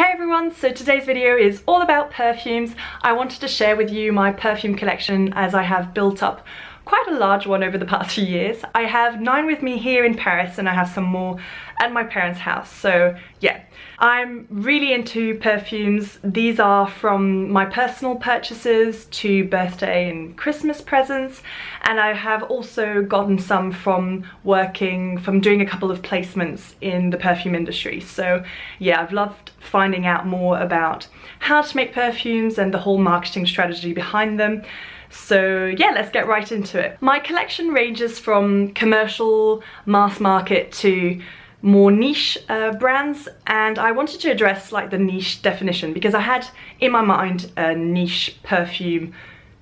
Hey everyone, so today's video is all about perfumes. I wanted to share with you my perfume collection as I have built up quite a large one over the past few years. I have 9 with me here in Paris and I have some more at my parents' house. So yeah, I'm really into perfumes. These are from my personal purchases to birthday and Christmas presents, and I have also gotten some from doing a couple of placements in the perfume industry. So yeah, I've loved finding out more about how to make perfumes and the whole marketing strategy behind them. So yeah, let's get right into it. My collection ranges from commercial, mass market to more niche brands, and I wanted to address like the niche definition because I had in my mind a niche perfume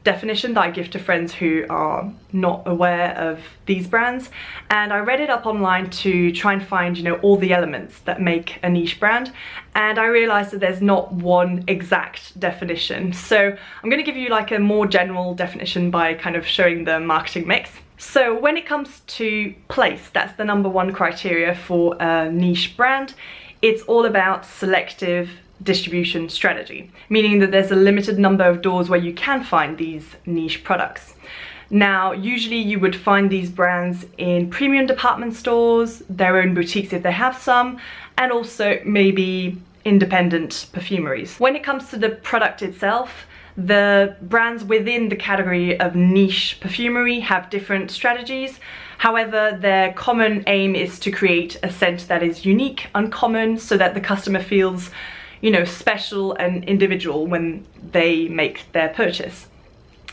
definition that I give to friends who are not aware of these brands, and I read it up online to try and find, you know, all the elements that make a niche brand, and I realized that there's not one exact definition. So I'm going to give you like a more general definition by kind of showing the marketing mix. So when it comes to place, that's the #1 criteria for a niche brand. It's all about selective distribution strategy, meaning that there's a limited number of doors where you can find these niche products. Now, usually you would find these brands in premium department stores, their own boutiques if they have some, and also maybe independent perfumeries. When it comes to the product itself, the brands within the category of niche perfumery have different strategies. However, their common aim is to create a scent that is unique, uncommon, so that the customer feels, you know, special and individual when they make their purchase.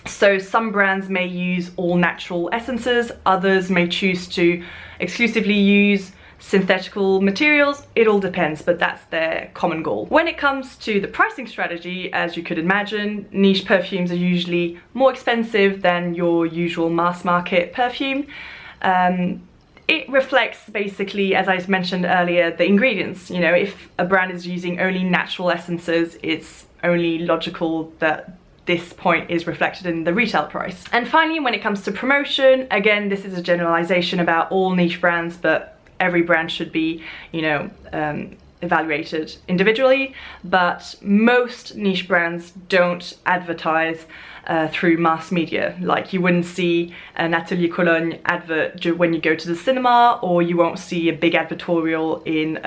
So some brands may use all natural essences, others may choose to exclusively use synthetical materials. It all depends, but that's their common goal. When it comes to the pricing strategy, as you could imagine, niche perfumes are usually more expensive than your usual mass market perfume. It reflects basically, as I mentioned earlier, the ingredients. You know, if a brand is using only natural essences, it's only logical that this point is reflected in the retail price. And finally, when it comes to promotion, again, this is a generalization about all niche brands, but every brand should be, you know, evaluated individually, but most niche brands don't advertise through mass media. Like, you wouldn't see an Atelier Cologne advert when you go to the cinema, or you won't see a big advertorial in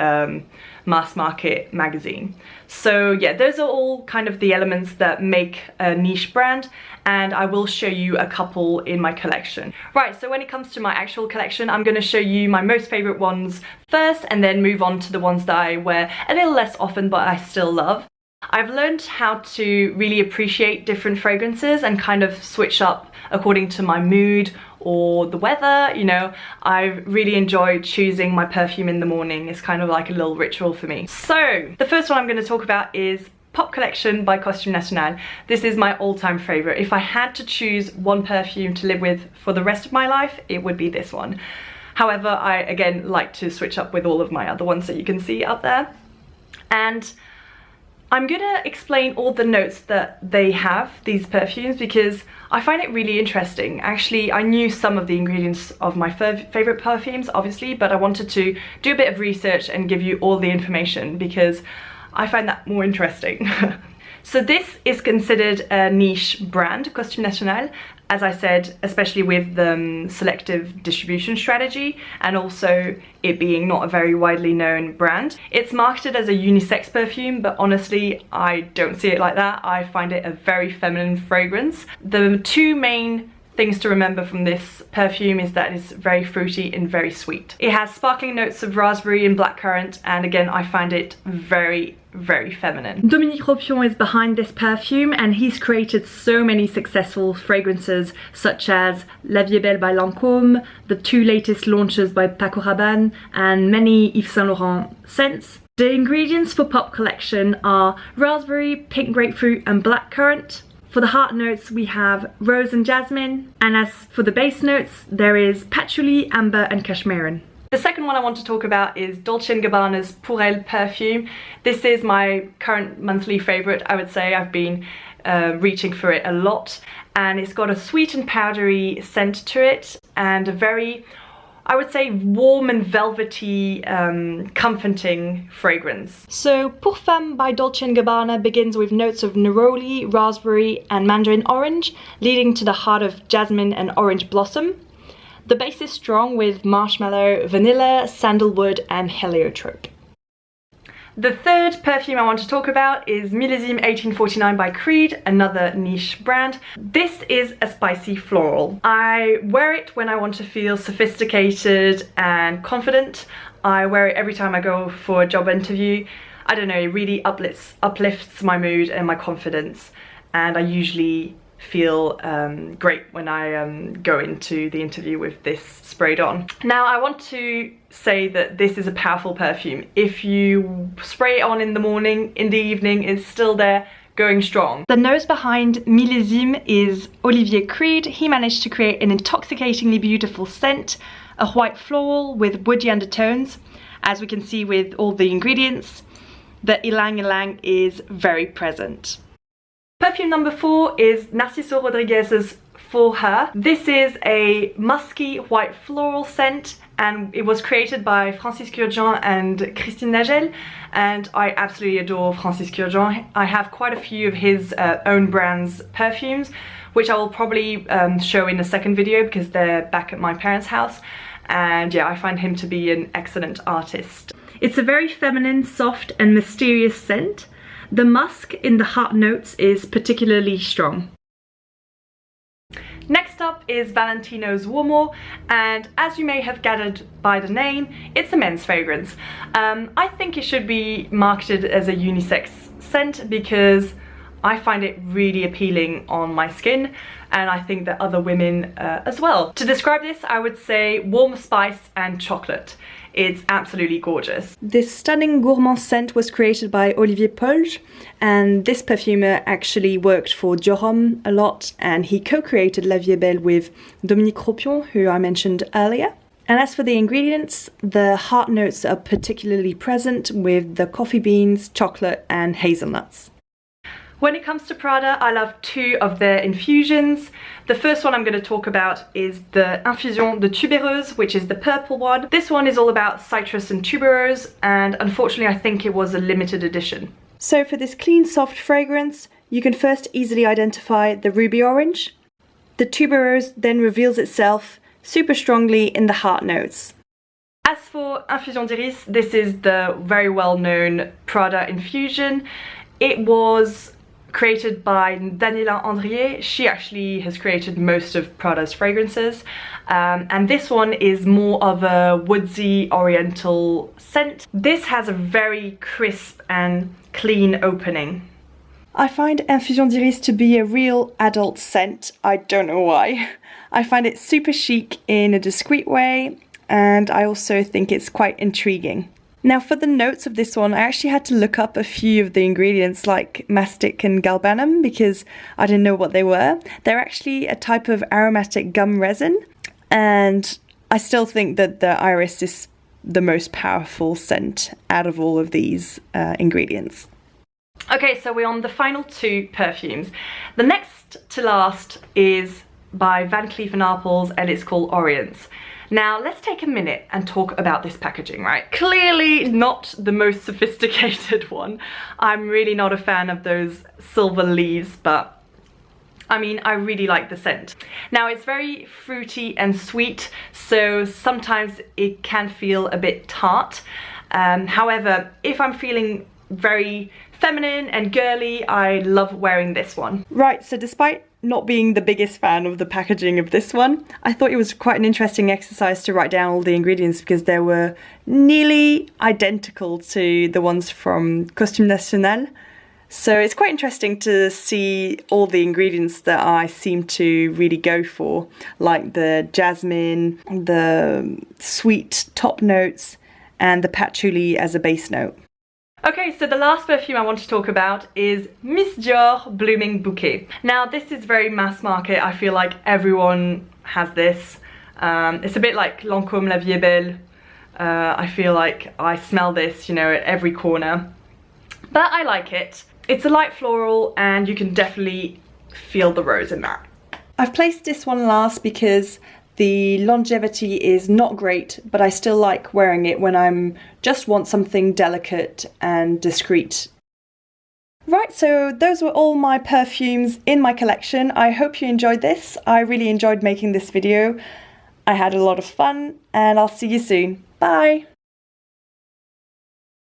mass market magazine. So yeah, those are all kind of the elements that make a niche brand, and I will show you a couple in my collection. Right, so when it comes to my actual collection, I'm going to show you my most favorite ones first, and then move on to the ones that I wear a little less often but I still love. I've learned how to really appreciate different fragrances and kind of switch up according to my mood or the weather. You know, I really enjoy choosing my perfume in the morning. It's kind of like a little ritual for me. So the first one I'm going to talk about is Pop Collection by Costume National. This is my all-time favorite. If I had to choose one perfume to live with for the rest of my life, it would be this one. However, I again like to switch up with all of my other ones that you can see up there. And I'm gonna explain all the notes that they have, these perfumes, because I find it really interesting. Actually, I knew some of the ingredients of my favorite perfumes, obviously, but I wanted to do a bit of research and give you all the information because I find that more interesting. So this is considered a niche brand, Costume National, as I said, especially with the selective distribution strategy and also it being not a very widely known brand. It's marketed as a unisex perfume, but honestly, I don't see it like that. I find it a very feminine fragrance. The two main things to remember from this perfume is that it's very fruity and very sweet. It has sparkling notes of raspberry and blackcurrant, and again, I find it very feminine. Dominique Ropion is behind this perfume, and he's created so many successful fragrances such as La Vie est Belle by Lancôme, the 2 latest launches by Paco Rabanne, and many Yves Saint Laurent scents. The ingredients for Pop Collection are raspberry, pink grapefruit and blackcurrant. For the heart notes, we have rose and jasmine, and as for the base notes, there is patchouli, amber and cashmeran. The second one I want to talk about is DOLCE&GABBANA's Pour Elle perfume. This is my current monthly favorite, I would say. I've been reaching for it a lot, and it's got a sweet and powdery scent to it and a very, I would say, warm and velvety, comforting fragrance. So Pour Femme by Dolce&Gabbana begins with notes of neroli, raspberry and mandarin orange, leading to the heart of jasmine and orange blossom. The base is strong with marshmallow, vanilla, sandalwood and heliotrope. The third perfume I want to talk about is Millésime 1849 by Creed, another niche brand. This is a spicy floral. I wear it when I want to feel sophisticated and confident. I wear it every time I go for a job interview. I don't know, it really uplifts my mood and my confidence, and I usually feel great when I go into the interview with this sprayed on. Now I want to say that this is a powerful perfume. If you spray it on in the morning, in the evening, it's still there, going strong. The nose behind Millésime is Olivier Creed. He managed to create an intoxicatingly beautiful scent, a white floral with woody undertones. As we can see with all the ingredients, the ylang ylang is very present. Perfume number 4 is Narciso Rodriguez's For Her. This is a musky white floral scent, and it was created by Francis Kurkdjian and Christine Nagel, and I absolutely adore Francis Kurkdjian. I have quite a few of his own brands perfumes, which I will probably show in a second video because they're back at my parents' house, and yeah, I find him to be an excellent artist. It's a very feminine, soft and mysterious scent. The musk in the heart notes is particularly strong. Next up is Valentino's Uomo, and as you may have gathered by the name, it's a men's fragrance. I think it should be marketed as a unisex scent because I find it really appealing on my skin, and I think that other women as well. To describe this, I would say warm spice and chocolate. It's absolutely gorgeous. This stunning gourmand scent was created by Olivier Polge, and this perfumer actually worked for Dior a lot, and he co-created La Vie est Belle with Dominique Ropion, who I mentioned earlier. And as for the ingredients, the heart notes are particularly present with the coffee beans, chocolate and hazelnuts. When it comes to Prada, I love 2 of their infusions. The first one I'm going to talk about is the Infusion de Tubéreuse, which is the purple one. This one is all about citrus and tuberose, and unfortunately I think it was a limited edition. So for this clean, soft fragrance, you can first easily identify the ruby orange. The tuberose then reveals itself super strongly in the heart notes. As for Infusion d'Iris, this is the very well-known Prada infusion. It was created by Daniela Andrier. She actually has created most of Prada's fragrances, and this one is more of a woodsy oriental scent. This has a very crisp and clean opening. I find Infusion d'Iris to be a real adult scent. I don't know why. I find it super chic in a discreet way, and I also think it's quite intriguing. Now for the notes of this one, I actually had to look up a few of the ingredients like mastic and galbanum because I didn't know what they were. They're actually a type of aromatic gum resin, and I still think that the iris is the most powerful scent out of all of these ingredients. Okay, so we're on the final 2 perfumes. The next to last is by Van Cleef & Arpels, and it's called Oriens. Now let's take a minute and talk about this packaging, right? Clearly not the most sophisticated one. I'm really not a fan of those silver leaves, but I mean, I really like the scent. Now it's very fruity and sweet, so sometimes it can feel a bit tart. However, if I'm feeling very feminine and girly, I love wearing this one. Right, so despite not being the biggest fan of the packaging of this one, I thought it was quite an interesting exercise to write down all the ingredients because they were nearly identical to the ones from Costume National. So it's quite interesting to see all the ingredients that I seem to really go for, like the jasmine, the sweet top notes, and the patchouli as a base note. Okay, so the last perfume I want to talk about is Miss Dior Blooming Bouquet. Now this is very mass market. I feel like everyone has this. It's a bit like Lancôme La Vie est Belle. I feel like I smell this, you know, at every corner. But I like it. It's a light floral and you can definitely feel the rose in that. I've placed this one last because The longevity is not great, but I still like wearing it when I'm just want something delicate and discreet. Right, so those were all my perfumes in my collection. I hope you enjoyed this. I really enjoyed making this video. I had a lot of fun, and I'll see you soon. Bye!